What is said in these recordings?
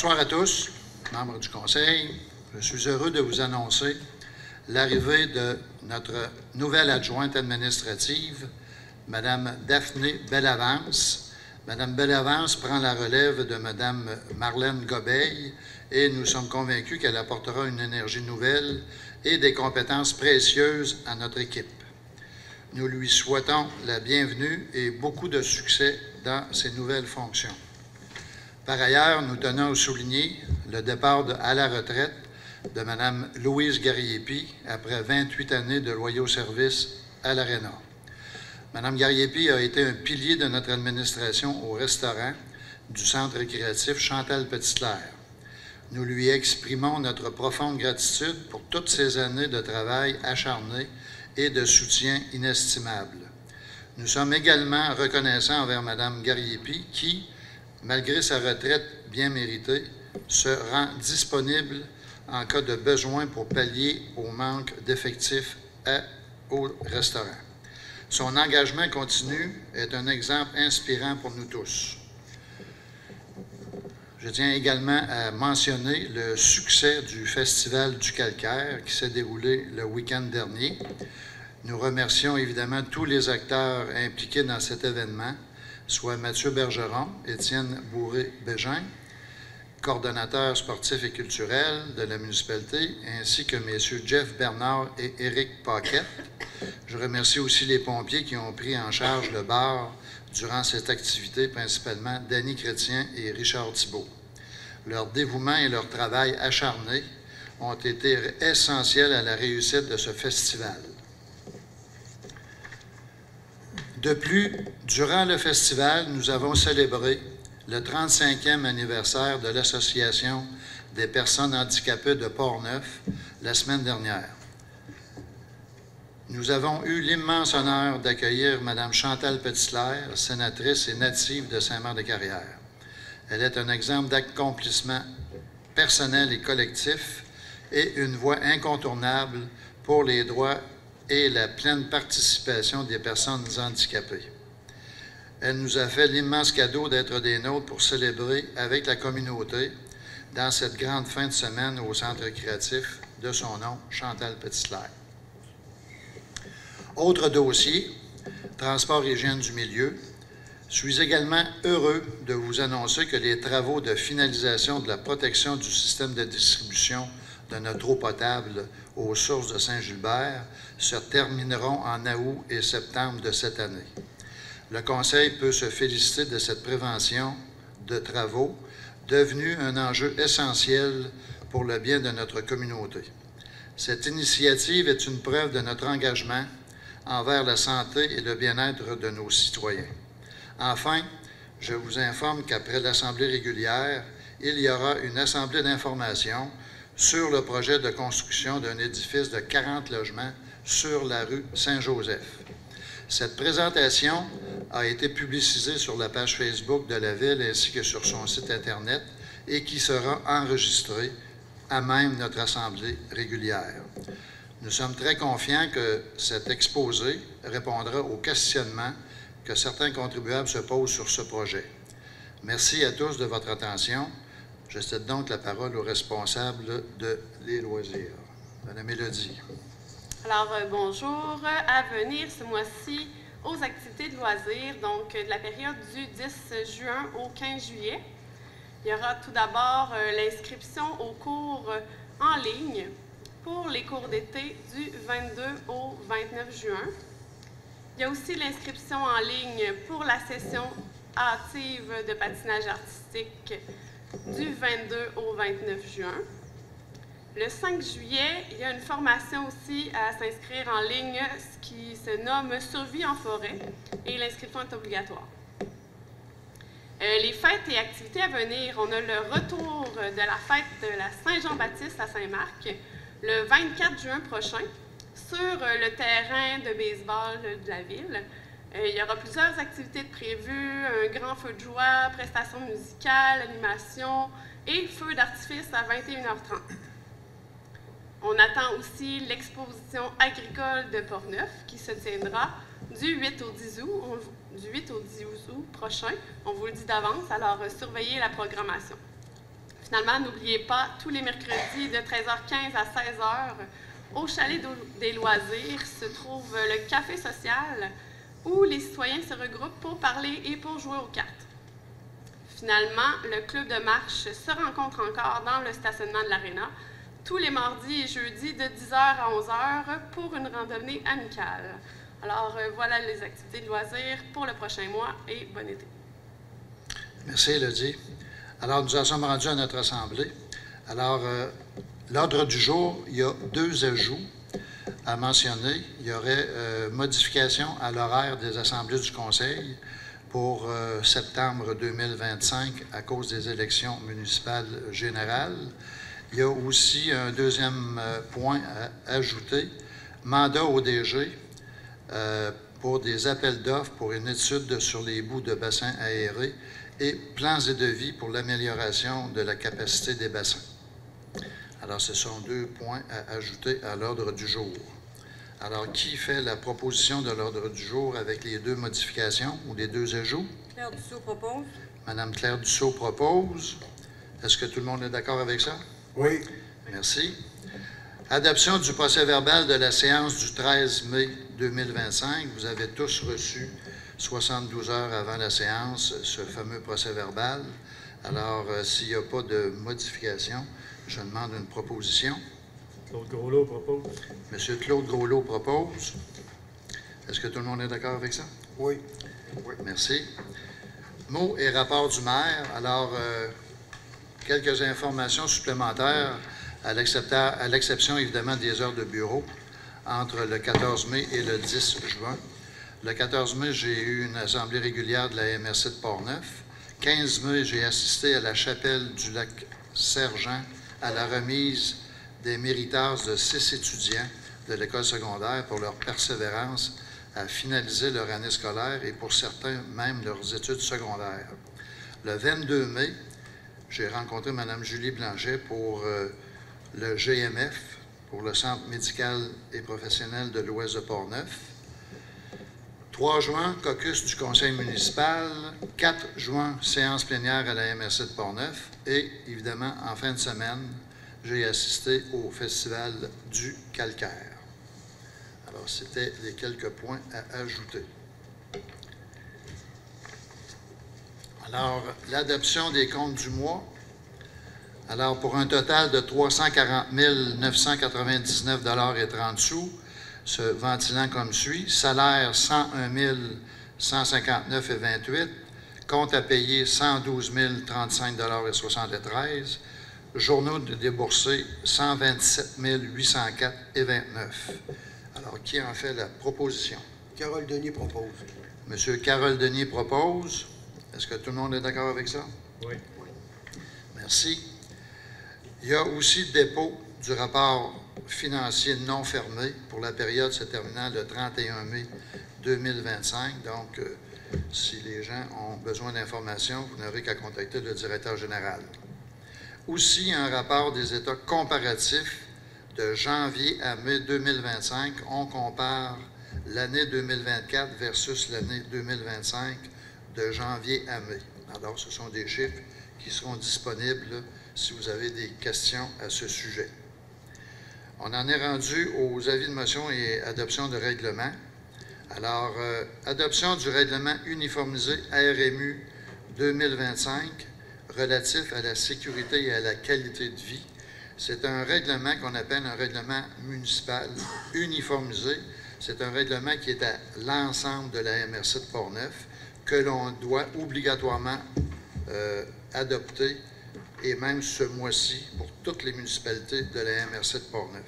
Bonsoir à tous, membres du Conseil. Je suis heureux de vous annoncer l'arrivée de notre nouvelle adjointe administrative, Mme Daphné Bellavance. Mme Bellavance prend la relève de Mme Marlène Gobeil et nous sommes convaincus qu'elle apportera une énergie nouvelle et des compétences précieuses à notre équipe. Nous lui souhaitons la bienvenue et beaucoup de succès dans ses nouvelles fonctions. Par ailleurs, nous tenons à souligner le départ à la retraite de Mme Louise Gariepi après 28 années de loyaux services à l'Arena. Mme Gariepi a été un pilier de notre administration au restaurant du Centre récréatif Chantal Petitclerc. Nous lui exprimons notre profonde gratitude pour toutes ces années de travail acharné et de soutien inestimable. Nous sommes également reconnaissants envers Mme Gariepi qui, malgré sa retraite bien méritée, se rend disponible en cas de besoin pour pallier au manque d'effectifs au restaurant. Son engagement continu est un exemple inspirant pour nous tous. Je tiens également à mentionner le succès du Festival du Calcaire qui s'est déroulé le week-end dernier. Nous remercions évidemment tous les acteurs impliqués dans cet événement, soit Mathieu Bergeron, Étienne Bourré-Bégin, coordonnateur sportif et culturel de la municipalité, ainsi que messieurs Jeff Bernard et Éric Paquette. Je remercie aussi les pompiers qui ont pris en charge le bar durant cette activité, principalement Danny Chrétien et Richard Thibault. Leur dévouement et leur travail acharné ont été essentiels à la réussite de ce festival. De plus, durant le festival, nous avons célébré le 35e anniversaire de l'Association des personnes handicapées de Portneuf la semaine dernière. Nous avons eu l'immense honneur d'accueillir Mme Chantal Petitclerc, sénatrice et native de Saint-Marc-des-Carrières. Elle est un exemple d'accomplissement personnel et collectif et une voix incontournable pour les droits et la pleine participation des personnes handicapées. Elle nous a fait l'immense cadeau d'être des nôtres pour célébrer avec la communauté dans cette grande fin de semaine au Centre récréatif de son nom, Chantal Petitclerc. Autre dossier, transport et hygiène du milieu. Je suis également heureux de vous annoncer que les travaux de finalisation de la protection du système de distribution de notre eau potable aux sources de Saint-Gilbert se termineront en août et septembre de cette année. Le Conseil peut se féliciter de cette prévention de travaux devenue un enjeu essentiel pour le bien de notre communauté. Cette initiative est une preuve de notre engagement envers la santé et le bien-être de nos citoyens. Enfin, je vous informe qu'après l'Assemblée régulière, il y aura une assemblée d'information sur le projet de construction d'un édifice de 40 logements sur la rue Saint-Joseph. Cette présentation a été publicisée sur la page Facebook de la Ville ainsi que sur son site Internet et qui sera enregistrée à même notre Assemblée régulière. Nous sommes très confiants que cet exposé répondra aux questionnements que certains contribuables se posent sur ce projet. Merci à tous de votre attention. Je cède donc la parole au responsable des loisirs, Mme Mélodie. Alors, bonjour. À venir ce mois-ci aux activités de loisirs, donc de la période du 10 juin au 15 juillet. Il y aura tout d'abord l'inscription aux cours en ligne pour les cours d'été du 22 au 29 juin. Il y a aussi l'inscription en ligne pour la session hâtive de patinage artistique du 22 au 29 juin. Le 5 juillet, il y a une formation aussi à s'inscrire en ligne, ce qui se nomme « Survie en forêt » et l'inscription est obligatoire. Les fêtes et activités à venir, on a le retour de la fête de la Saint-Jean-Baptiste à Saint-Marc le 24 juin prochain sur le terrain de baseball de la ville. Il y aura plusieurs activités prévues, un grand feu de joie, prestations musicales, animation et feu d'artifice à 21h30. On attend aussi l'exposition agricole de Portneuf qui se tiendra du 8 au 10 août prochain. On vous le dit d'avance, alors surveillez la programmation. Finalement, n'oubliez pas, tous les mercredis de 13h15 à 16h, au Chalet des loisirs se trouve le café social où les citoyens se regroupent pour parler et pour jouer aux cartes. Finalement, le club de marche se rencontre encore dans le stationnement de l'Aréna tous les mardis et jeudis de 10h à 11h pour une randonnée amicale. Alors, voilà les activités de loisirs pour le prochain mois et bon été. Merci, Élodie. Alors, nous en sommes rendus à notre assemblée. Alors, l'ordre du jour, il y a 2 ajouts à mentionner. Il y aurait modification à l'horaire des assemblées du Conseil pour septembre 2025 à cause des élections municipales générales. Il y a aussi un deuxième point à ajouter, mandat au DG pour des appels d'offres pour une étude sur les bouts de bassins aérés et plans et devis pour l'amélioration de la capacité des bassins. Alors, ce sont 2 points à ajouter à l'ordre du jour. Alors, qui fait la proposition de l'ordre du jour avec les 2 modifications ou les 2 ajouts? Claire Dussault propose. Madame Claire Dussault propose. Est-ce que tout le monde est d'accord avec ça? Oui. Merci. Adoption du procès-verbal de la séance du 13 mai 2025. Vous avez tous reçu 72 heures avant la séance ce fameux procès-verbal. Alors, s'il n'y a pas de modification, je demande une proposition. Claude Groslot propose. Monsieur Claude Groslot propose. Est-ce que tout le monde est d'accord avec ça? Oui. Oui, merci. Mots et rapport du maire. Alors, quelques informations supplémentaires à l'exception évidemment des heures de bureau entre le 14 mai et le 10 juin. Le 14 mai, j'ai eu une assemblée régulière de la MRC de Portneuf. 15 mai, j'ai assisté à la chapelle du lac Sergent à la remise des méritards de 6 étudiants de l'école secondaire pour leur persévérance à finaliser leur année scolaire et pour certains même leurs études secondaires. Le 22 mai, j'ai rencontré Mme Julie Blanchet pour le GMF, pour le Centre médical et professionnel de l'Ouest de Portneuf. 3 juin, caucus du conseil municipal. 4 juin, séance plénière à la MRC de Portneuf. Et, évidemment, en fin de semaine, j'ai assisté au Festival du Calcaire. Alors, c'était les quelques points à ajouter. Alors, l'adoption des comptes du mois. Alors, pour un total de 340 999,30 $, se ventilant comme suit. Salaire, 101 159,28 $. Compte à payer, 112 035,73 $. Journaux de déboursés, 127 804,29 $. Alors, qui en fait la proposition? Carole Denis propose. Monsieur Carole Denis propose. Est-ce que tout le monde est d'accord avec ça? Oui. Merci. Il y a aussi le dépôt du rapport financier non fermé pour la période se terminant le 31 mai 2025. Donc, si les gens ont besoin d'informations, vous n'aurez qu'à contacter le directeur général. Aussi, un rapport des états comparatifs de janvier à mai 2025. On compare l'année 2024 versus l'année 2025 de janvier à mai. Alors, ce sont des chiffres qui seront disponibles si vous avez des questions à ce sujet. On en est rendu aux avis de motion et adoption de règlement. Alors, adoption du règlement uniformisé RMU 2025 relatif à la sécurité et à la qualité de vie. C'est un règlement qu'on appelle un règlement municipal uniformisé. C'est un règlement qui est à l'ensemble de la MRC de Portneuf que l'on doit obligatoirement adopter et même ce mois-ci pour toutes les municipalités de la MRC de Portneuf.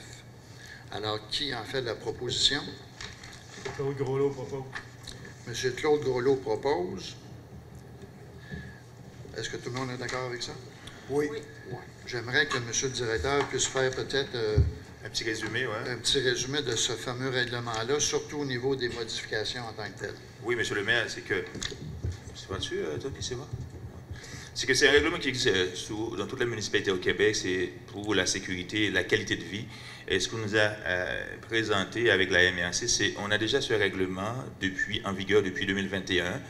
Alors, qui en fait la proposition? Claude Groslot propose. M. Claude Groslot propose. Est-ce que tout le monde est d'accord avec ça? Oui. Ouais. J'aimerais que M. le directeur puisse faire peut-être un petit résumé, oui. Un petit résumé de ce fameux règlement-là, surtout au niveau des modifications en tant que telles. Oui, M. le maire, c'est que... Tu vois-tu, toi, qui sais pas? C'est que c'est un règlement qui existe dans toutes les municipalités au Québec, c'est pour la sécurité et la qualité de vie. Et ce qu'on nous a présenté avec la MRC, c'est on a déjà ce règlement en vigueur depuis 2021.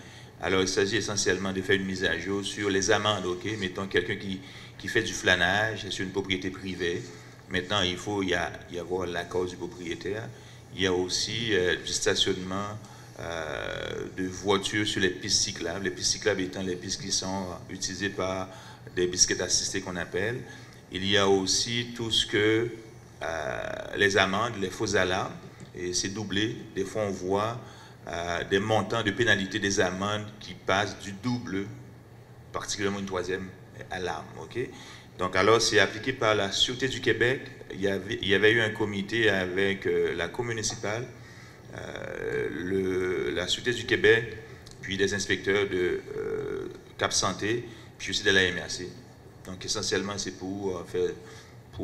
Alors, il s'agit essentiellement de faire une mise à jour sur les amendes, OK? Mettons quelqu'un qui fait du flanage sur une propriété privée. Maintenant, il faut y avoir l'accord du propriétaire. Il y a aussi du stationnement de voitures sur les pistes cyclables. Les pistes cyclables étant les pistes qui sont utilisées par des bicyclettes assistées qu'on appelle. Il y a aussi tout ce que les amendes, les faux alarmes, et c'est doublé. Des fois, on voit des montants de pénalité des amendes qui passent du double, particulièrement une troisième alarme. OK? Donc, alors, c'est appliqué par la Sûreté du Québec. Il y avait eu un comité avec la commune municipale, la Sûreté du Québec, puis des inspecteurs de Cap Santé, puis aussi de la MRC. Donc, essentiellement, c'est pour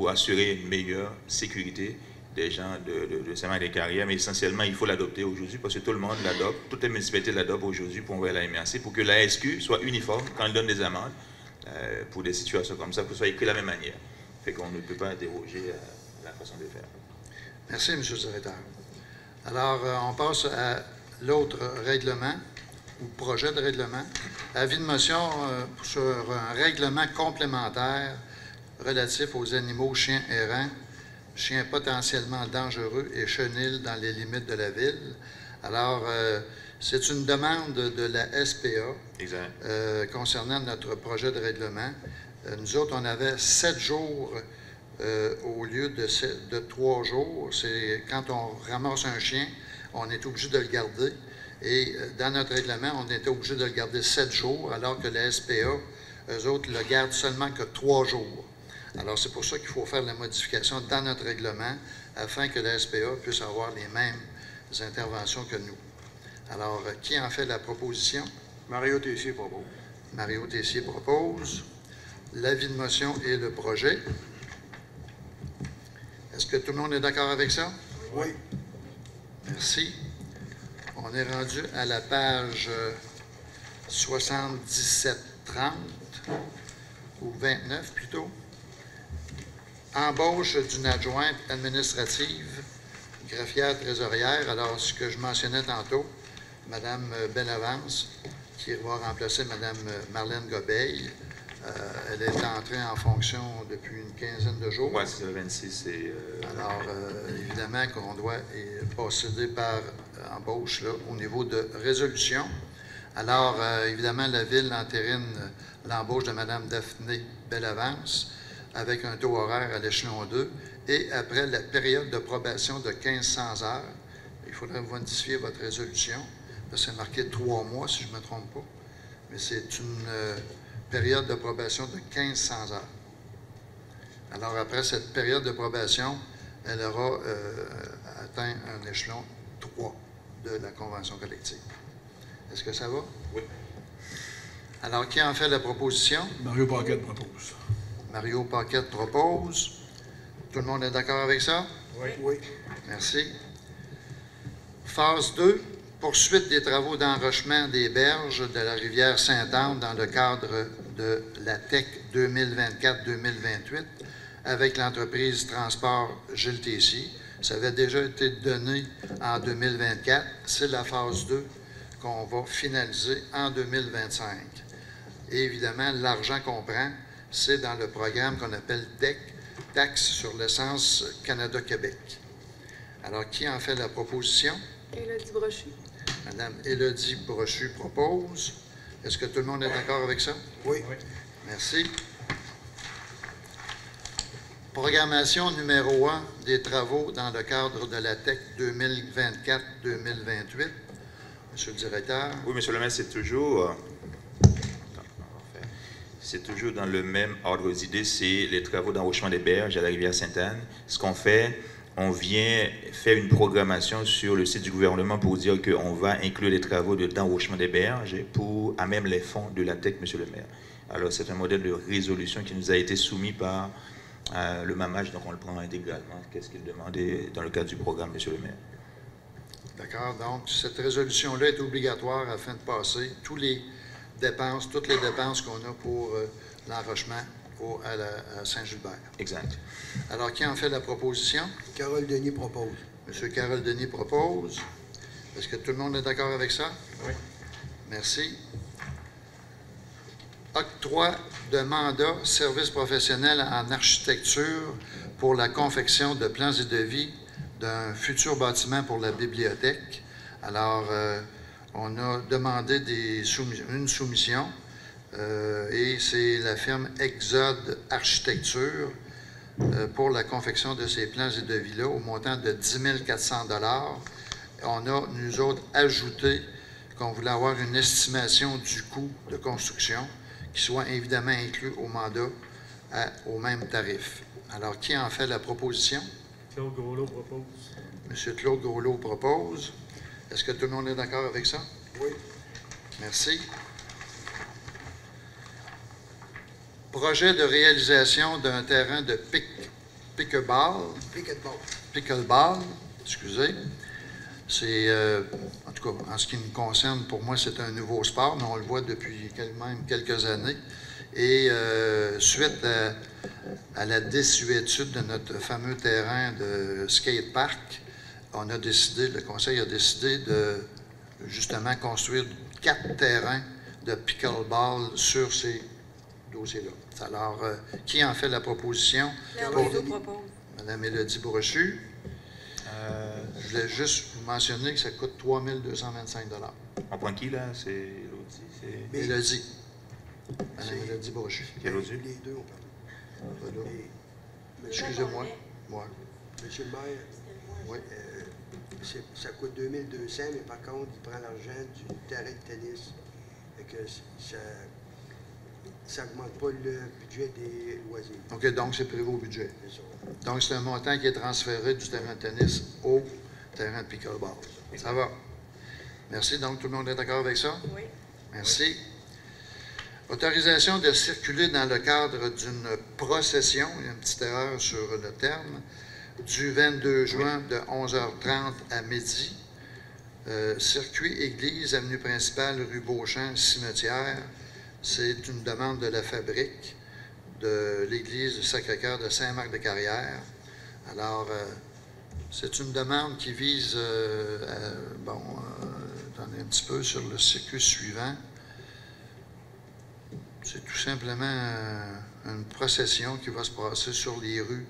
assurer une meilleure sécurité des gens de Saint-Marc-des-Carrières, mais essentiellement, il faut l'adopter aujourd'hui parce que tout le monde l'adopte, toutes les municipalités l'adoptent aujourd'hui pour envoyer la MRC, pour que la SQ soit uniforme quand elle donne des amendes pour des situations comme ça, pour que ce soit écrit de la même manière. Fait qu'on ne peut pas déroger à la façon de faire. Merci, M. le directeur. Alors, on passe à l'autre règlement, ou projet de règlement. Avis de motion sur un règlement complémentaire relatif aux animaux chiens errants, chiens potentiellement dangereux et chenils dans les limites de la ville. Alors, c'est une demande de la SPA concernant notre projet de règlement. Nous autres, on avait 7 jours au lieu de 3 jours. C'est quand on ramasse un chien, on est obligé de le garder. Et dans notre règlement, on était obligé de le garder 7 jours, alors que la SPA, eux autres, le gardent seulement que 3 jours. Alors, c'est pour ça qu'il faut faire la modification dans notre règlement, afin que la SPA puisse avoir les mêmes interventions que nous. Alors, qui en fait la proposition? Mario Tessier propose. Mario Tessier propose. L'avis de motion et le projet. Est-ce que tout le monde est d'accord avec ça? Oui. Merci. On est rendu à la page 77-30, ou 29 plutôt. Embauche d'une adjointe administrative, greffière trésorière. Alors, ce que je mentionnais tantôt, Mme Bellavance, qui va remplacer Mme Marlène Gobeil. Elle est entrée en fonction depuis une quinzaine de jours. Oui, c'est le 26. Alors, évidemment qu'on doit procéder par embauche là, au niveau de résolution. Alors, évidemment, la Ville entérine l'embauche de Mme Daphné Bellavance avec un taux horaire à l'échelon 2 et après la période de probation de 1500 heures. Il faudrait modifier votre résolution. C'est marqué 3 mois, si je ne me trompe pas. Mais c'est une période de probation de 1500 heures. Alors, après cette période de probation, elle aura atteint un échelon 3 de la convention collective. Est-ce que ça va? Oui. Alors, qui en fait la proposition? Mario Paquette propose. Mario Paquette propose. Tout le monde est d'accord avec ça? Oui. Oui. Merci. Phase 2. Poursuite des travaux d'enrochement des berges de la rivière Sainte-Anne dans le cadre de la TEC 2024-2028 avec l'entreprise Transport Gilles Tessier. Ça avait déjà été donné en 2024. C'est la phase 2 qu'on va finaliser en 2025. Et évidemment, l'argent qu'on prend, c'est dans le programme qu'on appelle TEC, Taxe sur l'essence Canada-Québec. Alors, qui en fait la proposition? Élodie Brochu. Madame Élodie Brochu propose. Est-ce que tout le monde est d'accord avec ça? Oui. Merci. Programmation numéro 1 des travaux dans le cadre de la TEC 2024-2028. Monsieur le directeur. Oui, Monsieur le maire, c'est toujours dans le même ordre d'idée, c'est les travaux d'enrochement des berges à la rivière Sainte-Anne. Ce qu'on fait, on vient faire une programmation sur le site du gouvernement pour dire qu'on va inclure les travaux d'enrochement des berges à même les fonds de la TEC, Monsieur le maire. Alors, c'est un modèle de résolution qui nous a été soumis par le MAMAJ, donc on le prend intégralement. Qu'est-ce qu'il demandait dans le cadre du programme, Monsieur le maire? D'accord. Donc, cette résolution-là est obligatoire afin de passer toutes les dépenses qu'on a pour l'enrochement à Saint-Gilbert. Exact. Alors, qui en fait la proposition? Carole Denis propose. Monsieur Carole Denis propose. Est-ce que tout le monde est d'accord avec ça? Oui. Merci. Octroi de mandat service professionnel en architecture pour la confection de plans et devis d'un futur bâtiment pour la bibliothèque. Alors, on a demandé une soumission et c'est la firme Exode Architecture pour la confection de ces plans et devis-là au montant de 10 400 $. On a, nous autres, ajouté qu'on voulait avoir une estimation du coût de construction qui soit évidemment inclus au mandat au même tarif. Alors, qui en fait la proposition? Claude Groslot propose. M. Claude Groslot propose. Est-ce que tout le monde est d'accord avec ça? Oui. Merci. Projet de réalisation d'un terrain de pickleball, excusez. C'est, en tout cas, en ce qui me concerne, pour moi, c'est un nouveau sport, mais on le voit depuis même quelques années. Et suite à la désuétude de notre fameux terrain de skatepark, on a décidé, le conseil a décidé de justement construire 4 terrains de pickleball sur ces dossiers-là. Alors, qui en fait la proposition? Mme Mélodie Brochu. Je voulais juste vous mentionner que ça coûte 3 225 $. On prend qui, là? C'est l'autre? Mélodie. Mme Mélodie Brochu. Quel autre? Les deux, on parle. Voilà. Et Excusez-moi. Moi. Monsieur le maire, Oui. ça coûte 2200, mais par contre, il prend l'argent du terrain de tennis. Fait que ça n'augmente pas le budget des loisirs. OK, donc c'est prévu au budget. C'est ça. Donc, c'est un montant qui est transféré du terrain de tennis au terrain de pickleball. Ça va. Merci. Donc, tout le monde est d'accord avec ça? Oui. Merci. Autorisation de circuler dans le cadre d'une procession, il y a une petite erreur sur le terme, du 22 juin de 11h30 à midi. Circuit Église, avenue principale, rue Beauchamp, Cimetière. C'est une demande de la fabrique de l'Église du Sacré-Cœur de Saint-Marc-de-Carrière. Alors, c'est une demande qui vise, attendez un petit peu sur le circuit suivant. C'est tout simplement une procession qui va se passer sur les rues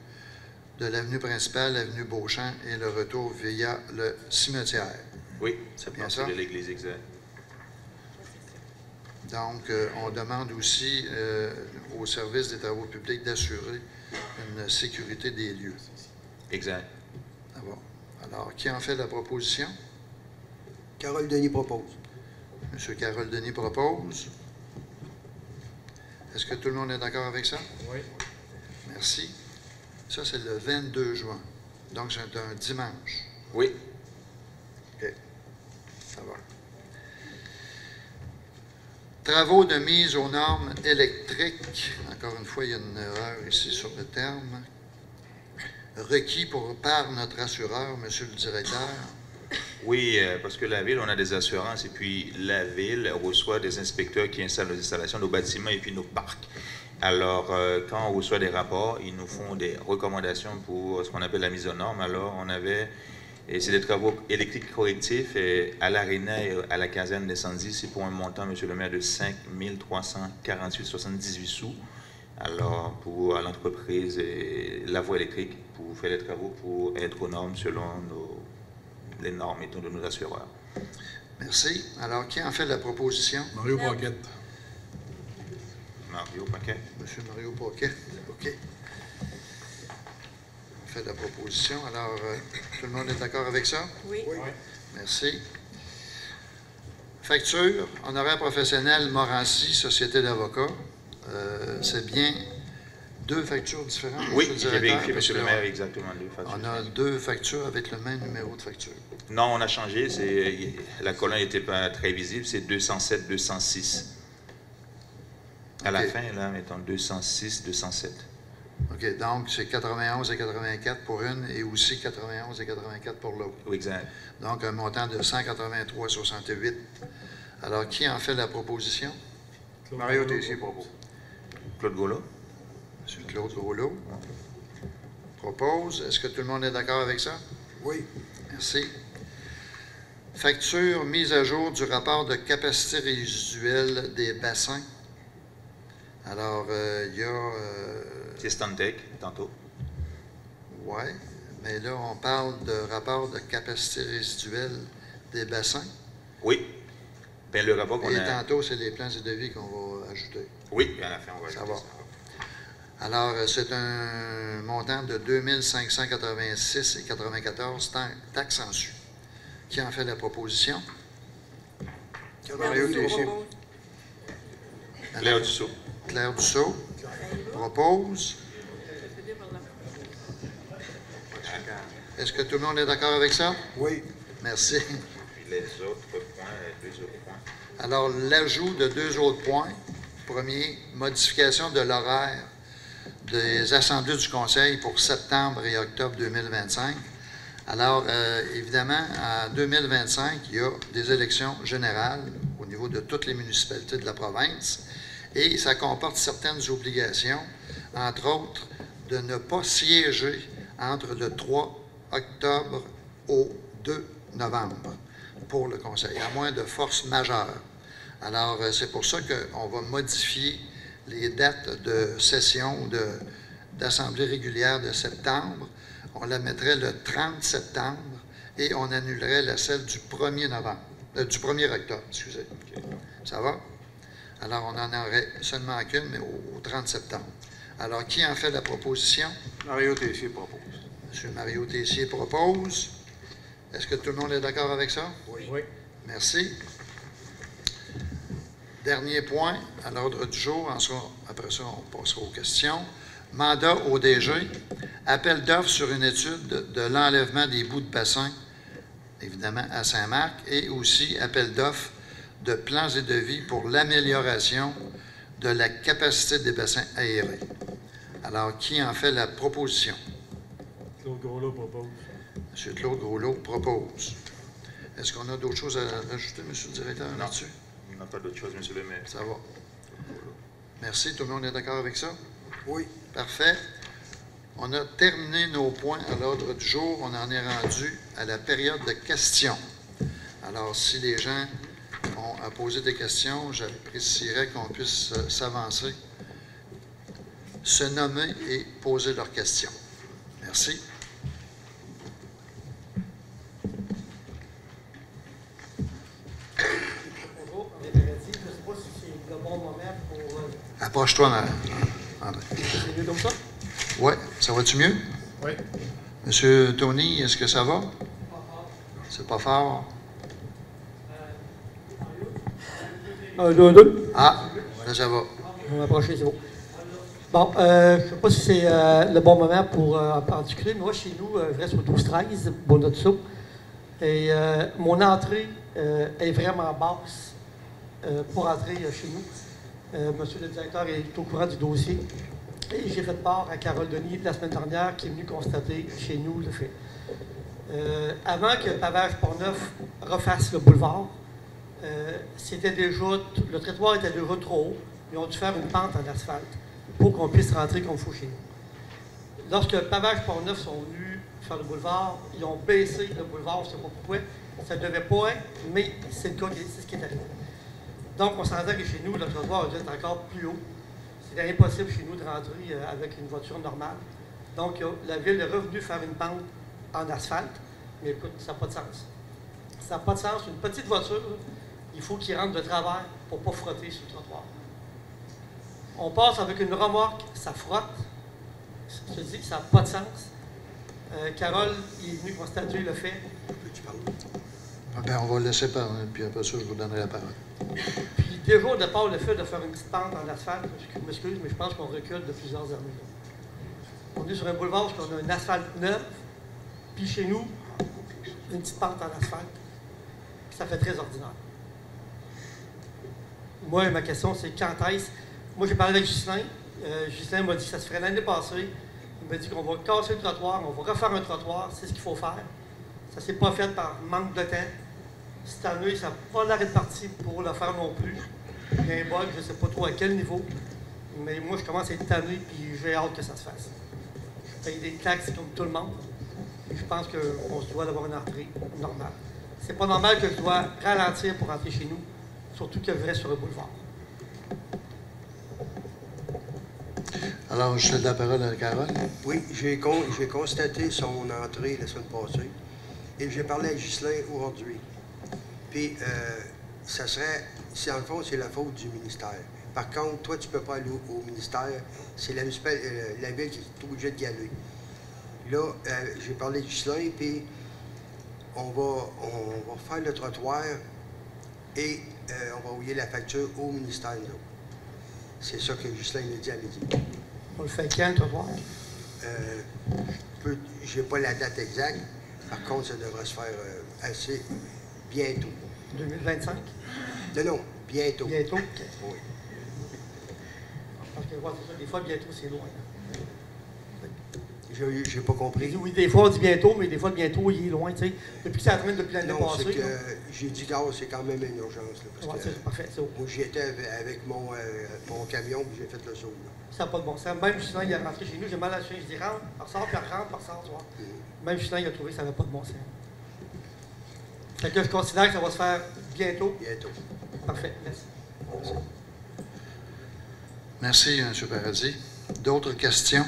de l'avenue principale, l'avenue Beauchamp et le retour via le cimetière. Oui, C'est bien c'est ça? de l'église exact. Donc, on demande aussi au service des travaux publics d'assurer une sécurité des lieux. Exact. D'abord. Alors, qui en fait la proposition? Carole Denis propose. M. Carole Denis propose. Est-ce que tout le monde est d'accord avec ça? Oui. Merci. Ça, c'est le 22 juin. Donc, c'est un dimanche. Oui. OK. Ça va. Travaux de mise aux normes électriques. Encore une fois, il y a une erreur ici sur le terme. Requis par notre assureur, Monsieur le directeur. Oui, parce que la ville, on a des assurances et puis la ville reçoit des inspecteurs qui installent nos installations, nos bâtiments et puis nos parcs. Alors, quand on reçoit des rapports, ils nous font des recommandations pour ce qu'on appelle la mise aux normes. Alors, on avait, et c'est des travaux électriques correctifs et à l'Arena et à la caserne d'incendie, c'est pour un montant, Monsieur le maire, de 5 348,78 sous. Alors, pour l'entreprise et la voie électrique, pour faire les travaux, pour être aux normes selon les normes et tout de nos assureurs. Merci. Alors, qui en fait la proposition? Mario Paquette. Mario Paquet. Monsieur Mario Paquet. OK. On fait la proposition. Alors, tout le monde est d'accord avec ça? Oui. Merci. Facture, honoraire professionnel Morancy, Société d'avocats. C'est bien 2 factures différentes? Oui, Monsieur le j'ai directeur, vérifié, parce Monsieur le que maire, exactement 2 factures. On a 2 factures avec le même numéro de facture. Non, on a changé. La colonne n'était pas très visible. C'est 207, 206. À la OK. fin, là, mettons 206, 207. OK, donc c'est 91 et 84 pour une et aussi 91 et 84 pour l'autre. Oui, exact. Donc, un montant de 183,68. Alors, qui en fait la proposition? Mario Tessier propose. Claude Groslot. M. Claude Groslot propose. Est-ce que tout le monde est d'accord avec ça? Oui. Merci. Facture mise à jour du rapport de capacité résiduelle des bassins. Alors, il y a... C'est Stantec, tantôt. Oui, mais là, on parle de rapport de capacité résiduelle des bassins. Oui. Bien, le rapport qu'on Et a... tantôt, c'est les plans et devis qu'on va ajouter. Oui, à la fin, on va Ça ajouter va. ça. Alors, c'est un montant de 2586,94 taxes en su. Qui en fait la proposition? Mario Tessier. Claire Dussault. Claire Dussault propose. Est-ce que tout le monde est d'accord avec ça? Oui. Merci. Puis les autres points, les deux autres points. Alors, l'ajout de 2 autres points. Premier, modification de l'horaire des assemblées du Conseil pour septembre et octobre 2025. Alors, évidemment, en 2025, il y a des élections générales au niveau de toutes les municipalités de la province et ça comporte certaines obligations, entre autres, de ne pas siéger entre le 3 octobre au 2 novembre pour le Conseil, à moins de force majeure. Alors, c'est pour ça qu'on va modifier les dates de session ou d'assemblée régulière de septembre. On la mettrait le 30 septembre et on annulerait celle du 1er novembre, du 1er octobre, excusez. Ça va? Alors, on en aurait seulement qu'une, mais au 30 septembre. Alors, qui en fait la proposition? Mario Tessier propose. M. Mario Tessier propose. Est-ce que tout le monde est d'accord avec ça? Oui. Merci. Dernier point à l'ordre du jour. Après ça, on passera aux questions. Mandat au DG. Appel d'offres sur une étude de l'enlèvement des bouts de bassin, évidemment à Saint-Marc, et aussi appel d'offres de plans et devis pour l'amélioration de la capacité des bassins aérés. Alors, qui en fait la proposition? Claude Groslot propose. M. Claude Groslot propose. Est-ce qu'on a d'autres choses à ajouter, M. le directeur, là-dessus? On n'a pas d'autre chose, M. le maire. Ça va. Merci. Tout le monde est d'accord avec ça? Oui. Parfait. On a terminé nos points à l'ordre du jour. On en est rendu à la période de questions. Alors, si les gens ont à poser des questions, j'apprécierais qu'on puisse s'avancer, se nommer et poser leurs questions. Merci. Bonjour, je ne sais pas si c'est le bon moment pour... Approche-toi, André. C'est mieux comme ça? Oui, ça va-tu mieux? Oui. Monsieur Tony, est-ce que ça va? C'est pas fort? 1, 2, 2. Ah, là, ça va. On va m'approcher, c'est bon. Bon, je ne sais pas si c'est le bon moment pour en discuter, mais moi, chez nous, je reste au 12-13, Bonotso. Et mon entrée est vraiment basse pour entrer chez nous. Monsieur le directeur est au courant du dossier. Et j'ai fait part à Carole Denis la semaine dernière qui est venue constater chez nous le fait. Avant que Pavage Pont-Neuf refasse le boulevard, c'était déjà, le trottoir était déjà trop haut. Ils ont dû faire une pente en asphalte pour qu'on puisse rentrer comme il faut chez nous. Lorsque Pavage Pont-Neuf sont venus faire le boulevard, ils ont baissé le boulevard, je ne sais pas pourquoi. Ça ne devait pas être, mais c'est le cas, c'est ce qui est arrivé. Donc, on s'entend que chez nous, le trottoir doit être encore plus haut. C'était impossible chez nous de rentrer avec une voiture normale. Donc, la ville est revenue faire une pente en asphalte, mais écoute, ça n'a pas de sens. Ça n'a pas de sens. Une petite voiture, il faut qu'il rentre de travers pour ne pas frotter sur le trottoir. On passe avec une remorque, ça frotte. Je te dis que ça n'a pas de sens. Carole est venue constater le fait. Tu parles. Ah ben, on va laisser parler, puis après ça, je vous donnerai la parole. Puis déjà, au départ, le fait de faire une petite pente en asphalte, je m'excuse, mais je pense qu'on recule de plusieurs années. On est sur un boulevard où on a un asphalte neuf, puis chez nous, une petite pente en asphalte. Puis ça fait très ordinaire. Moi, ma question, c'est quand est-ce... Moi, j'ai parlé avec Justin. Justin m'a dit que ça se ferait l'année passée. Il m'a dit qu'on va casser le trottoir, on va refaire un trottoir, c'est ce qu'il faut faire. Ça ne s'est pas fait par manque de temps. Cette année, ça n'a pas l'air d'être parti pour le faire non plus. Il y a un bug, je ne sais pas trop à quel niveau. Mais moi, je commence à être tanné, puis j'ai hâte que ça se fasse. Je paye des taxes comme tout le monde. Et je pense qu'on se doit d'avoir une entrée normale. c'est pas normal que je dois ralentir pour rentrer chez nous, surtout que je reste sur le boulevard. Alors, je cède la parole à Carole. Oui, j'ai constaté son entrée la semaine passée et j'ai parlé à Ghislain aujourd'hui. Puis, ça serait, si en le fond, c'est la faute du ministère. Par contre, toi, tu ne peux pas aller au ministère, c'est la ville qui est obligée d'y aller. Là, j'ai parlé de Ghislain, puis on va faire le trottoir et on va envoyer la facture au ministère, nous. C'est ça que Ghislain m'a dit à midi. On le fait quand, le trottoir? Je n'ai pas la date exacte. Par contre, ça devrait se faire assez bientôt. 2025? Non, bientôt. Bientôt? OK. Oui. Parce que, ouais, c'est ça, des fois, bientôt, c'est loin. J'ai pas compris. Oui, des fois, on dit bientôt, mais des fois, le bientôt, il est loin, tu sais. Depuis que ça termine depuis l'année Non, passée. c'est que j'ai dit, gars, c'est quand même une urgence. Là, parce Ouais, que, c'est parfait, c'est bon. moi, j'y étais avec mon camion, puis j'ai fait le saut. Là. Ça n'a pas de bon sens. Même Justin, il est rentré chez nous, j'ai mal à la chien, je dis rentre, ressort, puis ressort, tu vois. Même Justin, il a trouvé que ça n'avait pas de bon sens. Fait que je considère que ça va se faire bientôt. Bientôt. Parfait, merci. Merci, M. Paradis. D'autres questions?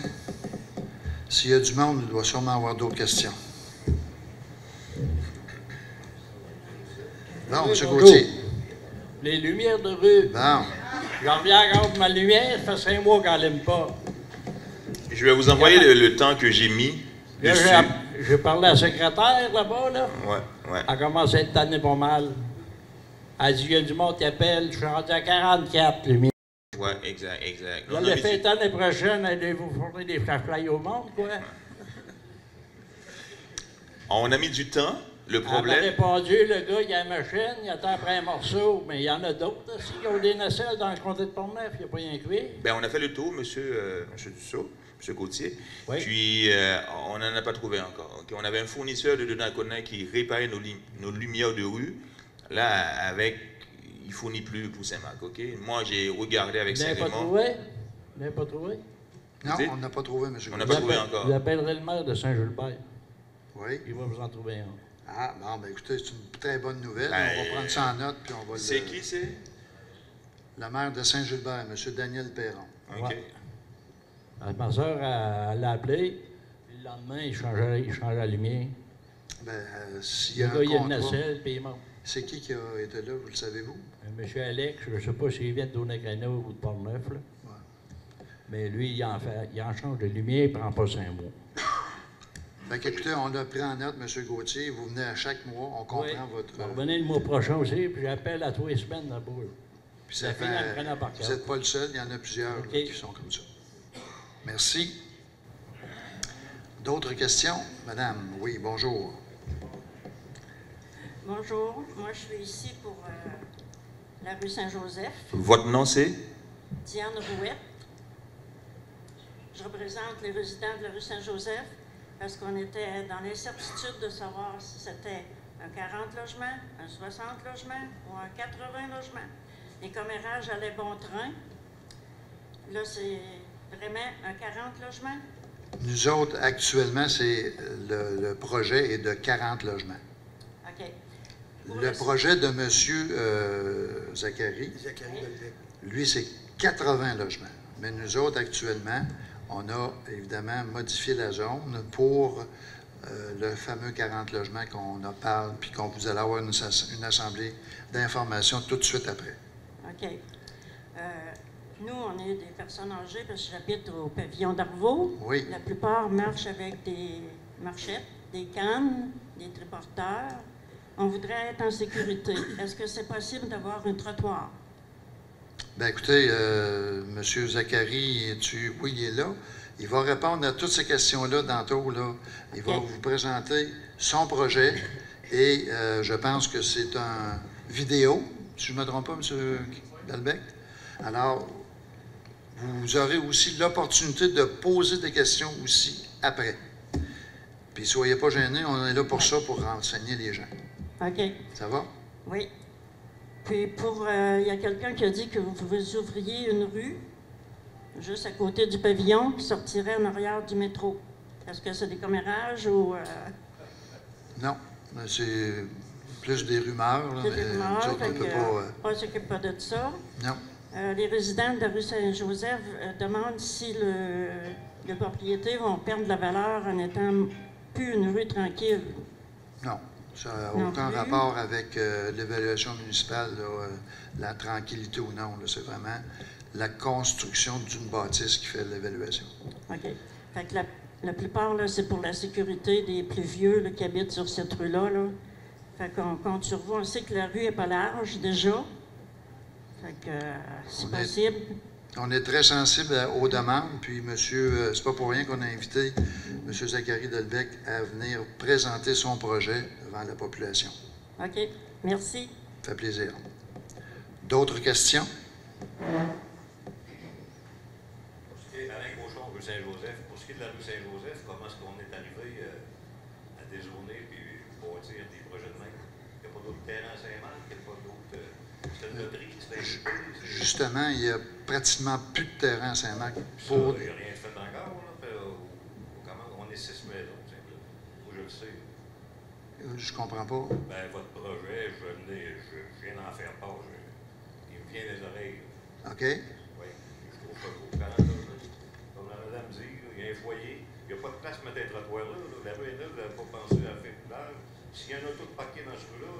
S'il y a du monde, il doit sûrement avoir d'autres questions. Non, M. Gauthier. Les lumières de rue. Bon. J'en reviens encore de ma lumière, ça fait 5 mois qu'elle n'aime pas. Je vais vous envoyer le temps que j'ai mis Là, dessus. j'ai parlé à la secrétaire là-bas, là. Ouais. Elle commence à être tannée pas mal. Elle dit, il y a du monde qui appelle, je suis rendu à 44 lumières. Ouais, exact. Là, le fait l'année prochaine, allez-vous fournir des flashlights au monde, quoi? On a mis du temps. Le Elle m'a problème, répondu, le gars, il a une machine, il attend après un morceau, mais il y en a d'autres aussi qui ont des nacelles dans le comté de Portneuf, il n'y a pas rien que lui. ben, on a fait le tour, monsieur Dussault, M. Gauthier. Oui. Puis, on n'en a pas trouvé encore. OK? On avait un fournisseur de Donnacona qui réparait nos lumières de rue. Là, il ne fournit plus pour Saint-Marc. OK? Moi, j'ai regardé avec Vous n'avez pas Saint-Raymond. trouvé? Vous n'avez pas trouvé? Non, dites? on n'a pas trouvé, M. On n'a Gauthier. pas trouvé encore. Vous appellerez le maire de Saint-Gilbert. Oui. Il va vous en trouver un. Ah, bon, ben écoutez, c'est une très bonne nouvelle. Ben, On va prendre ça en note, puis on va le... C'est qui, c'est? Le maire de Saint-Gilbert, M. Daniel Perron. OK. Ouais. Ma soeur, elle l'a appelé. Le lendemain, il changeait la lumière. Ben, s'il y Le a gars, un il a une contrat... nacelle, puis il monte. C'est qui a été là, vous le savez-vous? Monsieur Alex, je ne sais pas s'il vient de Donnacona ou de Portneuf, là. Ouais. Mais lui, il en change de lumière, il ne prend pas 5 mois. Fait qu'écoutez, on a pris en note, M. Gauthier, vous venez à chaque mois, on comprend Oui. votre... Je vais revenir le mois prochain aussi, puis j'appelle à 3 semaines là-bas. Puis ça La fait... fille, elle me prenait par Vous cœur. n'êtes pas le seul, il y en a plusieurs là, OK. qui sont comme ça. Merci. D'autres questions? Madame, oui, bonjour. Bonjour, moi je suis ici pour la rue Saint-Joseph, Votre nom, c'est? Diane Rouette. Je représente les résidents de la rue Saint-Joseph parce qu'on était dans l'incertitude de savoir si c'était un 40 logements, un 60 logements ou un 80 logements. Les commérages allaient bon train. Là, c'est vraiment un 40 logements. Nous autres, actuellement, c'est le projet est de 40 logements. OK. Le projet de M. Zachary, Zachary Belbec. lui, c'est 80 logements. Mais nous autres, actuellement, on a évidemment modifié la zone pour le fameux 40 logements qu'on en parle, puis qu'on vous allez avoir une assemblée d'informations tout de suite après. OK. Nous, on est des personnes âgées parce que j'habite au pavillon d'Arvaux. Oui. La plupart marchent avec des marchettes, des cannes, des triporteurs. On voudrait être en sécurité. Est-ce que c'est possible d'avoir un trottoir? Bien, écoutez, M. Zachary, oui, il est là. Il va répondre à toutes ces questions-là tantôt. Là. Il va OK. vous présenter son projet et je pense que c'est un vidéo, si je ne me trompe pas, M. Belbec. Alors, vous aurez aussi l'opportunité de poser des questions aussi après. Puis, soyez pas gênés, on est là pour ça, pour renseigner les gens. OK. Ça va? Oui. Puis il y a quelqu'un qui a dit que vous ouvriez une rue juste à côté du pavillon qui sortirait en arrière du métro. Est-ce que c'est des commérages ou... Non, c'est plus des rumeurs, là, Des mais rumeurs, nous autres, on ne peut pas... on ne s'occupe pas de ça. non. Les résidents de la rue Saint-Joseph demandent si les propriétés vont perdre de la valeur en étant plus une rue tranquille. Non. Ça n'a Non aucun plus. rapport avec l'évaluation municipale, là, la tranquillité ou non. C'est vraiment la construction d'une bâtisse qui fait l'évaluation. OK. Fait que la plupart, là, c'est pour la sécurité des plus vieux là, qui habitent sur cette rue-là. Là. Fait qu'on compte sur vous. On sait que la rue n'est pas large déjà. Fait que c'est possible. On est très sensible aux demandes, puis monsieur, c'est pas pour rien qu'on a invité M. Zachary Delbecq à venir présenter son projet devant la population. OK. Merci. Ça fait plaisir. D'autres questions? Alain Cochon, rue Saint-Joseph. Pour ce qui est de la rue Saint-Joseph, comment est-ce qu'on est arrivé à dézoner et bâtir des projets de même? Il n'y a pas d'autres terrains à Saint-Marc? Il n'y a pas d'autres... C'était une loterie? Justement, il n'y a pratiquement plus de terrain à Saint-Marc. Il n'y a rien de fait encore, là? Comment on est 6 maisons, simplement. Moi, je le sais. Je comprends pas. Ben, votre projet, je viens d'en faire part. Il me vient des oreilles. OK? Oui, je trouve ça beau. 40 logements. Comme la madame dit, il y a un foyer. Il n'y a pas de place pour mettre un trottoir là. La rue est neuve, vous n'avez pas pensé à faire plus large. S'il y a un auto parqué dans ce rue-là,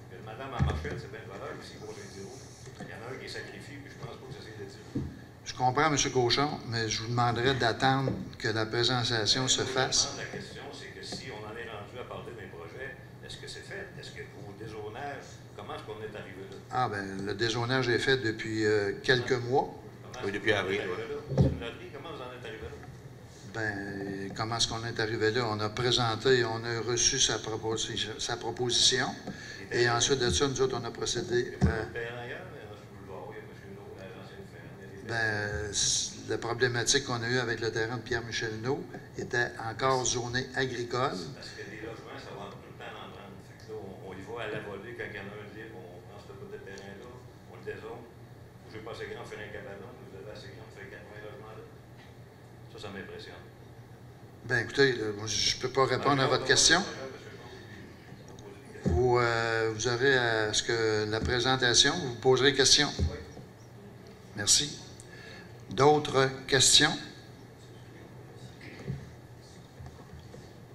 la madame à Marchette, c'est bien de valeur, ici, pour les zéros. Il y en a un qui est sacrifié, puis je pense pas que ça c'est de dire. Je comprends, M. Cochon, mais je vous demanderais d'attendre que la présentation se fasse. La question, c'est que si on en est rendu à parler d'un projet, est-ce que c'est fait? Est-ce que au dézonage, comment est-ce qu'on est arrivé là? Ah, bien, le dézonage est fait depuis quelques mois. Oui, depuis avril. C'est une loterie, comment vous en êtes arrivé là? Bien, comment est-ce qu'on est arrivé là? On a présenté, on a reçu sa proposition. Et ensuite de ça, nous autres, on a procédé à... Ben, la problématique qu'on a eue avec le terrain de Pierre-Michel Naud était encore zoné agricole. Parce que les logements, ça va tout le temps en prendre. Fait que là, on y va à la volée quand il y en a un libre, on prend ce bout de terrain-là, on le dézone. Je n'ai pas assez grand pour faire un cabanon, vous avez assez grand pour faire 80 logements là. Ça m'impressionne. Bien, écoutez, moi, je ne peux pas répondre à votre question. Vous aurez à ce que la présentation, vous poserez question. Merci. D'autres questions?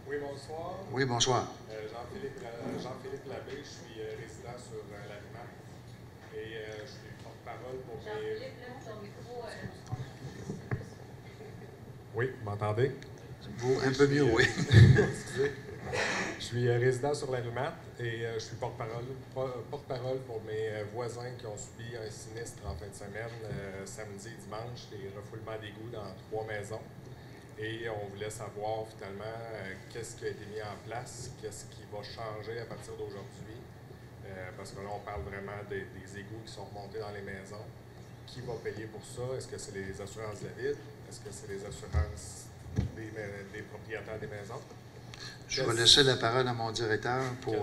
Oui, bonsoir. Oui, bonsoir. Jean-Philippe Labbé, je suis résident sur la Lumac et je suis porte-parole pour mes... Oui, vous m'entendez? Un peu mieux, oui. Excusez. Je suis résident sur la Lumat et je suis porte-parole pour mes voisins qui ont subi un sinistre en fin de semaine, samedi et dimanche, des refoulements d'égouts dans 3 maisons. Et on voulait savoir finalement qu'est-ce qui a été mis en place, qu'est-ce qui va changer à partir d'aujourd'hui. Parce que là, on parle vraiment des égouts qui sont remontés dans les maisons. Qui va payer pour ça? Est-ce que c'est les assurances de la ville? Est-ce que c'est les assurances des propriétaires des maisons? Je vais laisser la parole à mon directeur pour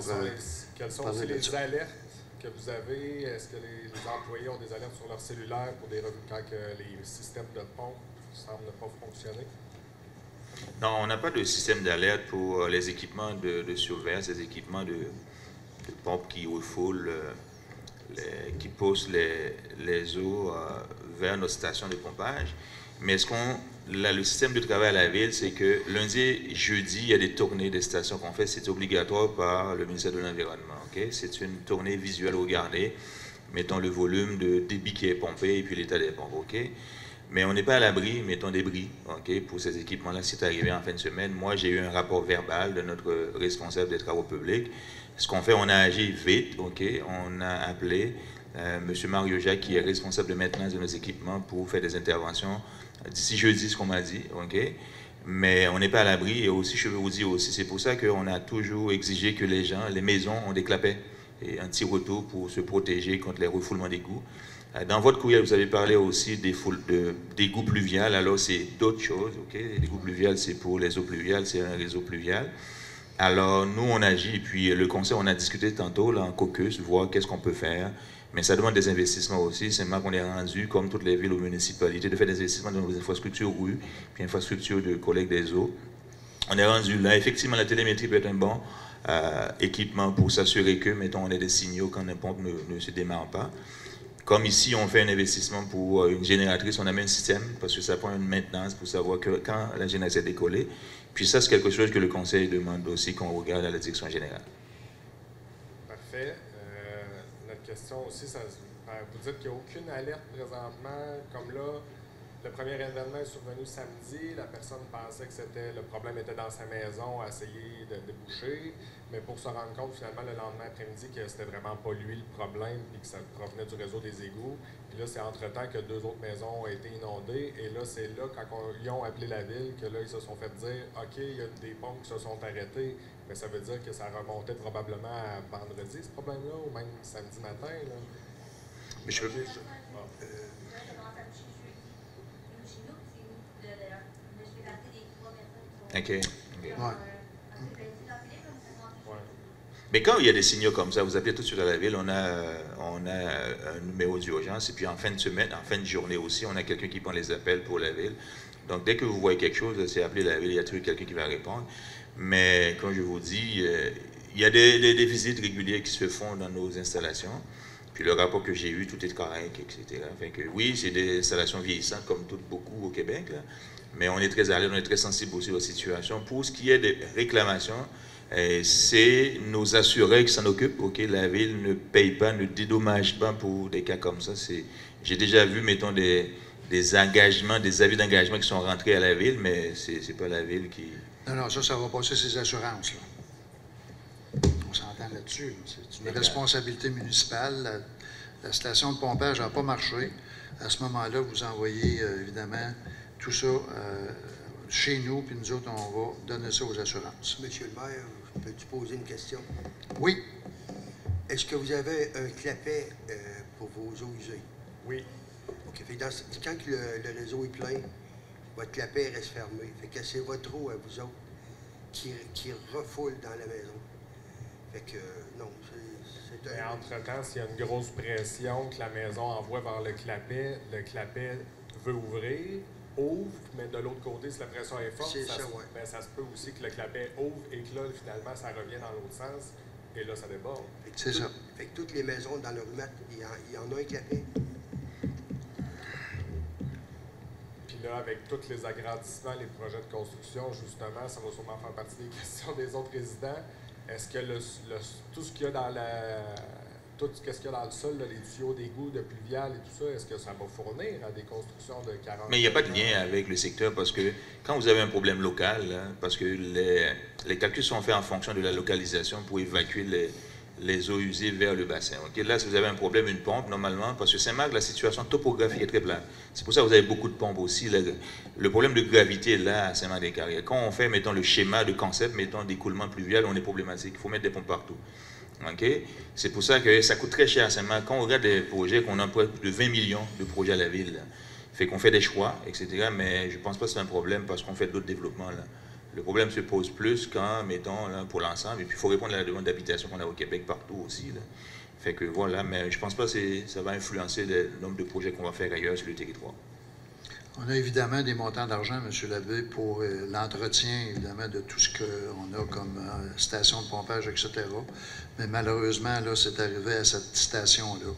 quelles sont aussi les alertes que vous avez? Est-ce que les employés ont des alertes sur leur cellulaire pour des revues quand les systèmes de pompe semblent ne pas fonctionner? Non, on n'a pas de système d'alerte pour les équipements de surveillance, les équipements de pompes qui refoulent, qui poussent les eaux vers nos stations de pompage. Mais le système de travail à la ville, c'est que lundi et jeudi, il y a des tournées des stations qu'on fait. C'est obligatoire par le ministère de l'Environnement. Okay? C'est une tournée visuelle regardée, mettons le volume de débit qui est pompé et puis l'état des pompes. Okay? Mais on n'est pas à l'abri, mettons des bris, okay, pour ces équipements-là. C'est arrivé en fin de semaine. Moi, j'ai eu un rapport verbal de notre responsable des travaux publics. Ce qu'on fait, on a agi vite. Okay? On a appelé M. Mario Jacques, qui est responsable de maintenance de nos équipements, pour faire des interventions d'ici jeudi, ce qu'on m'a dit. Okay? Mais on n'est pas à l'abri. Et aussi, je veux vous dire aussi, c'est pour ça qu'on a toujours exigé que les maisons ont des clapets et un petit retour pour se protéger contre les refoulements d'égouts. Dans votre courriel, vous avez parlé aussi d'égouts pluviales. Alors, c'est d'autres choses. Okay? L'égouts pluvial, c'est pour les eaux pluviales, c'est un réseau pluvial. Alors, nous, on agit. Et puis, le conseil, on a discuté tantôt là, en caucus, voir qu'est-ce qu'on peut faire. Mais ça demande des investissements aussi. C'est moi qu'on est rendu, comme toutes les villes ou municipalités, de faire des investissements dans nos infrastructures rues, puis infrastructures de collecte des eaux. On est rendu là. Effectivement, la télémétrie peut être un bon équipements pour s'assurer que, mettons, on a des signaux quand une pompe ne se démarre pas. Comme ici, on fait un investissement pour une génératrice, on a mis un système, parce que ça prend une maintenance pour savoir que quand la génératrice est décollée. Puis ça, c'est quelque chose que le Conseil demande aussi qu'on regarde à la direction générale. Parfait. Notre question aussi, vous dites qu'il n'y a aucune alerte présentement, comme là, le premier événement est survenu samedi, la personne pensait que le problème était dans sa maison, a essayé de déboucher, mais pour se rendre compte finalement le lendemain après-midi que c'était vraiment pas lui le problème, puis que ça provenait du réseau des égouts. Puis là, c'est entre-temps que 2 autres maisons ont été inondées, et là, c'est là, quand ils ont appelé la ville, que là, ils se sont fait dire « OK, il y a des pompes qui se sont arrêtées », mais ça veut dire que ça remontait probablement à vendredi, ce problème-là, ou même samedi matin, là. Mais je veux... OK. Ouais. Mais quand il y a des signaux comme ça, vous appelez tout de suite à la ville, on a un numéro d'urgence, et puis en fin de semaine, en fin de journée aussi, on a quelqu'un qui prend les appels pour la ville. Donc dès que vous voyez quelque chose, c'est appeler la ville, il y a toujours quelqu'un qui va répondre. Mais comme je vous dis, il y a des visites régulières qui se font dans nos installations. Puis le rapport que j'ai eu, tout est correct, etc. Fait que, oui, c'est des installations vieillissantes, comme toutes beaucoup au Québec, là. Mais on est très alerte, on est très sensible aussi aux situations. Pour ce qui est des réclamations, c'est nos assureurs qui s'en occupent. OK, la ville ne paye pas, ne dédommage pas pour des cas comme ça. J'ai déjà vu, mettons, des engagements, des avis d'engagement qui sont rentrés à la ville, mais c'est pas la ville qui... Non, ça va passer ces assurances, là. On s'entend là-dessus. C'est une responsabilité municipale. La station de pompage n'a pas marché. À ce moment-là, vous envoyez, évidemment, tout ça chez nous, puis nous autres, on va donner ça aux assurances. Monsieur le maire, peux-tu poser une question? Oui. Est-ce que vous avez un clapet pour vos eaux usées? Oui. OK. Fait quand le réseau est plein, votre clapet reste fermé. Fait que c'est votre eau à vous autres qui refoule dans la maison. Fait que, non, c'est Mais entre-temps, s'il y a une grosse pression que la maison envoie vers le clapet veut ouvrir, ouvre, mais de l'autre côté, si la pression est forte, ça se peut aussi que le clapet ouvre et que là, finalement, ça revient dans l'autre sens, et là, ça déborde. C'est ça. Fait que toutes les maisons dans le remettre, il y en a un clapet. Puis là, avec tous les agrandissements, les projets de construction, justement, ça va sûrement faire partie des questions des autres résidents. Est-ce que tout ce qu'il y a dans le sol, là, les tuyaux d'égout, de pluvial et tout ça, est-ce que ça va fournir à des constructions de 40 Mais il n'y a pas de lien avec le secteur, parce que quand vous avez un problème local, là, parce que les calculs sont faits en fonction de la localisation pour évacuer les eaux usées vers le bassin. Okay? Là, si vous avez un problème, une pompe, normalement, parce que Saint-Marc, la situation topographique est très plate. C'est pour ça que vous avez beaucoup de pompes aussi. Le problème de gravité est là à Saint-Marc-des-Carrières. Quand on fait, mettons, le schéma de concept, mettons, d'écoulement pluvial, on est problématique. Il faut mettre des pompes partout. Okay? C'est pour ça que ça coûte très cher à Saint-Marc. Quand on regarde des projets, qu'on a plus de 20 millions de projets à la ville, là, fait qu'on fait des choix, etc. Mais je ne pense pas que c'est un problème parce qu'on fait d'autres développements, là. Le problème se pose plus quand, mettons, là, pour l'ensemble. Et puis, il faut répondre à la demande d'habitation qu'on a au Québec partout aussi, là. Fait que voilà, mais je ne pense pas que ça va influencer le nombre de projets qu'on va faire ailleurs sur le territoire. On a évidemment des montants d'argent, M. Labbé, pour l'entretien, évidemment, de tout ce qu'on a comme station de pompage, etc. Mais malheureusement, là, c'est arrivé à cette station-là.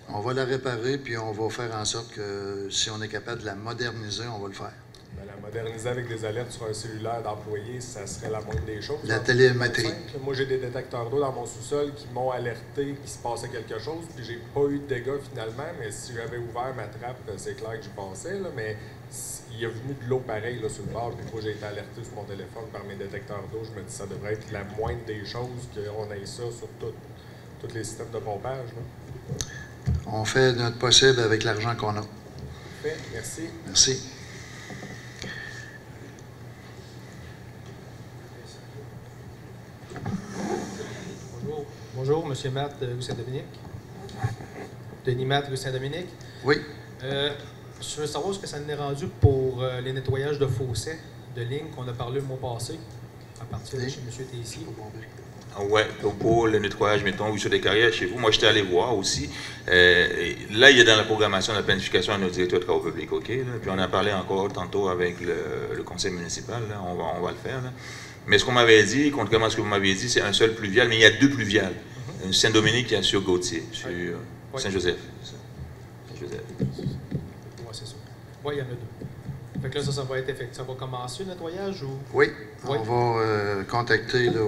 On va la réparer, puis on va faire en sorte que si on est capable de la moderniser, on va le faire. Ben, la moderniser avec des alertes sur un cellulaire d'employé, ça serait la moindre des choses. La télémétrie. Moi, j'ai des détecteurs d'eau dans mon sous-sol qui m'ont alerté qu'il se passait quelque chose, puis j'ai pas eu de dégâts finalement, mais si j'avais ouvert ma trappe, c'est clair que j'y passais, là, mais il y a venu de l'eau pareil là, sur le bord, puis moi, j'ai été alerté sur mon téléphone par mes détecteurs d'eau. Je me dis ça devrait être la moindre des choses qu'on ait ça sur tous les systèmes de pompage. Là. On fait notre possible avec l'argent qu'on a. Parfait, merci. Merci. Bonjour, M. Matt rue Saint-Dominique. Denis Matt rue Saint-Dominique. Oui. Je veux savoir ce que ça en est rendu pour les nettoyages de fossés, de lignes qu'on a parlé le mois passé, à partir de chez M. Tessier. Oui, pour le nettoyage, mettons, ou sur des carrières chez vous. Moi, j'étais allé voir aussi. Là, il y a dans la programmation, la planification à nos directeurs de travaux publics, OK? Là, puis on a parlé encore tantôt avec le conseil municipal, là, on va le faire. Là. Mais ce qu'on m'avait dit, contrairement à ce que vous m'aviez dit, c'est un seul pluvial, mais il y a 2 pluviales. Un Saint-Dominique et un sur Gautier, sur Saint-Joseph. Saint-Joseph. Oui, c'est ça. Oui, il y en a 2. Fait que là, ça va être effectif. Ça va commencer le nettoyage ou? Oui, on va contacter là,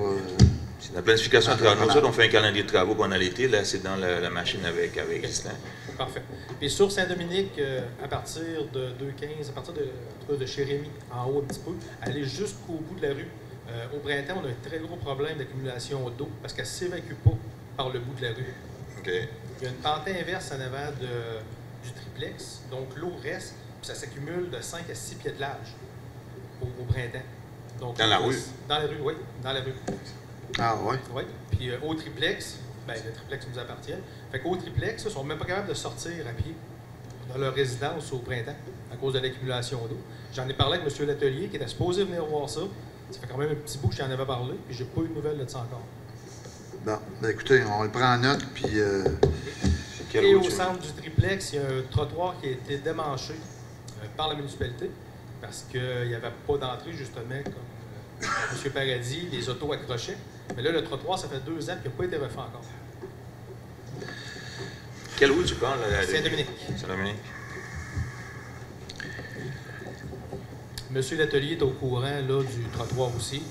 c'est la planification de travaux. Nous autres, on fait un calendrier de travaux pendant l'été. Là, c'est dans la machine avec Ghislain. Parfait. Puis sur Saint-Dominique, à partir de 2,15, à partir de chez Rémy, en haut un petit peu, aller jusqu'au bout de la rue. Au printemps, on a un très gros problème d'accumulation d'eau parce qu'elle ne s'évacue pas par le bout de la rue. Okay. Il y a une pente inverse en avant du triplex, donc l'eau reste, puis ça s'accumule de 5 à 6 pieds de large au printemps. Donc, dans la rue? Dans la rue, oui, dans la rue. Ah oui? Oui. Puis au triplex, bien, le triplex nous appartient. Fait qu'au triplex, ils ne sont même pas capables de sortir à pied dans leur résidence au printemps à cause de l'accumulation d'eau. J'en ai parlé avec M. Letelier qui était supposé venir voir ça. Ça fait quand même un petit bout que j'en avais parlé, puis j'ai pas eu de nouvelles de ça encore. Bon, ben écoutez, on le prend en note, puis... Et au centre du triplex, il y a un trottoir qui a été démanché par la municipalité parce qu'il n'y avait pas d'entrée, justement, comme M. Paradis, les autos accrochaient. Mais là, le trottoir, ça fait 2 ans qu'il n'a pas été refait encore. Quelle rue tu parles? Saint-Dominique. Saint-Dominique. Monsieur Letelier est au courant là, du trottoir aussi.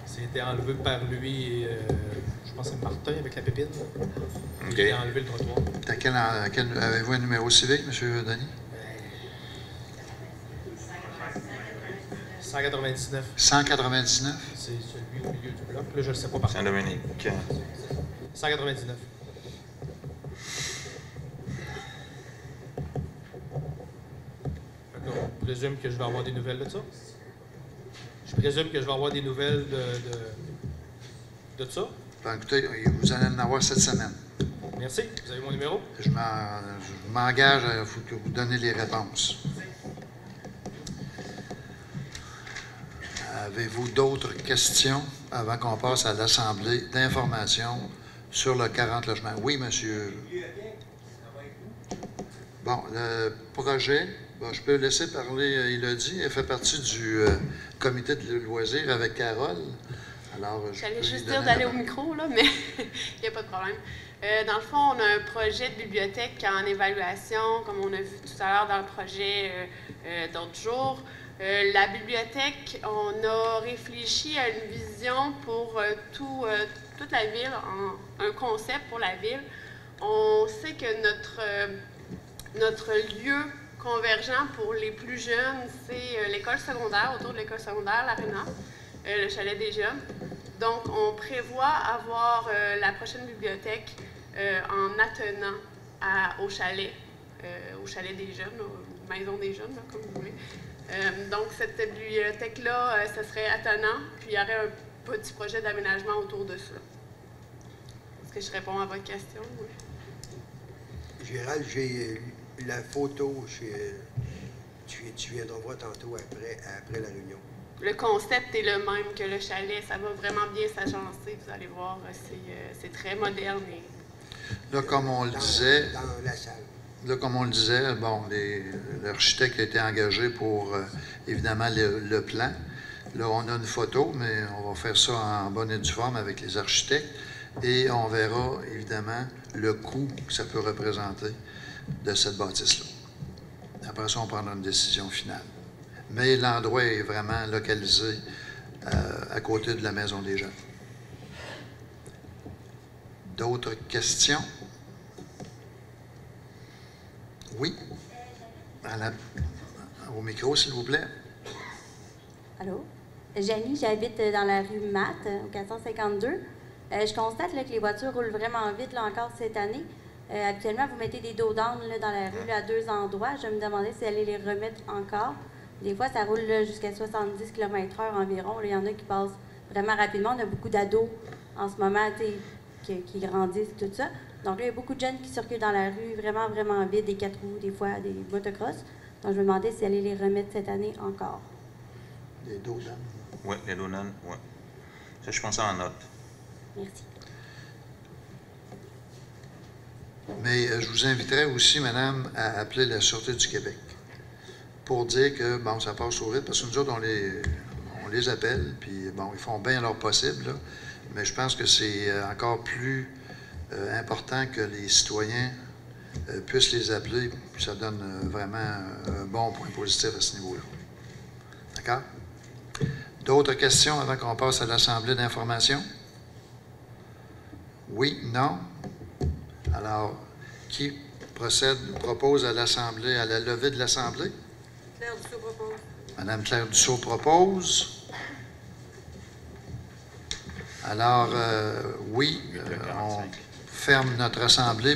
C'était enlevé par lui et je pense que c'est Martin avec la pépine. Okay. Il a enlevé le trottoir. Avez-vous un numéro civique, M. Denis? 199. 199? C'est celui au milieu du bloc. Là, je ne le sais pas par contre. Saint-Dominique. 199. Je présume que je vais avoir des nouvelles de ça. Je présume que je vais avoir des nouvelles de ça. Ben, écoutez, vous allez en avoir cette semaine. Merci. Vous avez mon numéro? Je m'engage à vous donner les réponses. Avez-vous d'autres questions avant qu'on passe à l'Assemblée d'information sur le 40 logements? Oui, monsieur. Bon, le projet, bon, je peux laisser parler, il a dit, elle fait partie du comité de loisirs avec Carole. Alors, j'allais juste dire d'aller au micro, là, mais il n'y a pas de problème. Dans le fond, on a un projet de bibliothèque en évaluation, comme on a vu tout à l'heure dans le projet d'autres jours. La bibliothèque, on a réfléchi à une vision pour toute la ville, un concept pour la ville. On sait que notre lieu convergent pour les plus jeunes, c'est l'école secondaire, autour de l'école secondaire, l'Arena, le chalet des jeunes. Donc, on prévoit avoir la prochaine bibliothèque en attenant au chalet des jeunes, aux maisons des jeunes, là, comme vous voulez. Donc, cette bibliothèque-là, ça serait attenant, puis il y aurait un petit projet d'aménagement autour de ça. Est-ce que je réponds à votre question? Oui. Gérald, j'ai la photo, tu viendras voir tantôt après la réunion. Le concept est le même que le chalet, ça va vraiment bien s'agencer, vous allez voir, c'est très moderne. Là, comme on le disait... Dans la salle. Là, comme on le disait, bon, l'architecte a été engagé pour, évidemment, le plan. Là, on a une photo, mais on va faire ça en bonne et due forme avec les architectes. Et on verra, évidemment, le coût que ça peut représenter de cette bâtisse-là. Après ça, on prendra une décision finale. Mais l'endroit est vraiment localisé à côté de la Maison des Jeunes. D'autres questions? Oui? Au micro, s'il vous plaît. Allô? Janie, j'habite dans la rue Matt, au 452. Je constate là, que les voitures roulent vraiment vite là, encore cette année. Habituellement, vous mettez des dos d'âne dans la rue là, à 2 endroits. Je me demandais si vous allez les remettre encore. Des fois, ça roule jusqu'à 70 km/h environ. Il y en a qui passent vraiment rapidement. On a beaucoup d'ados en ce moment qui grandissent, tout ça. Donc là, il y a beaucoup de jeunes qui circulent dans la rue vraiment, vraiment vite, des 4 roues, des fois des motocross. Donc je me demandais si vous allez les remettre cette année encore. Les dos d'âne? Oui, les dos d'âne, oui. Ça, je pense en note. Merci. Mais je vous inviterais aussi, madame, à appeler la Sûreté du Québec pour dire que, bon, ça passe au rythme, parce que nous autres, on on les appelle, puis bon, ils font bien leur possible, là, mais je pense que c'est encore plus important que les citoyens puissent les appeler, puis ça donne vraiment un bon point positif à ce niveau-là. D'accord? D'autres questions avant qu'on passe à l'Assemblée d'information? Oui? Non? Alors, qui propose à l'Assemblée, à la levée de l'Assemblée? Claire Dussault propose. Madame Claire Dussault propose. Alors, oui, on ferme notre Assemblée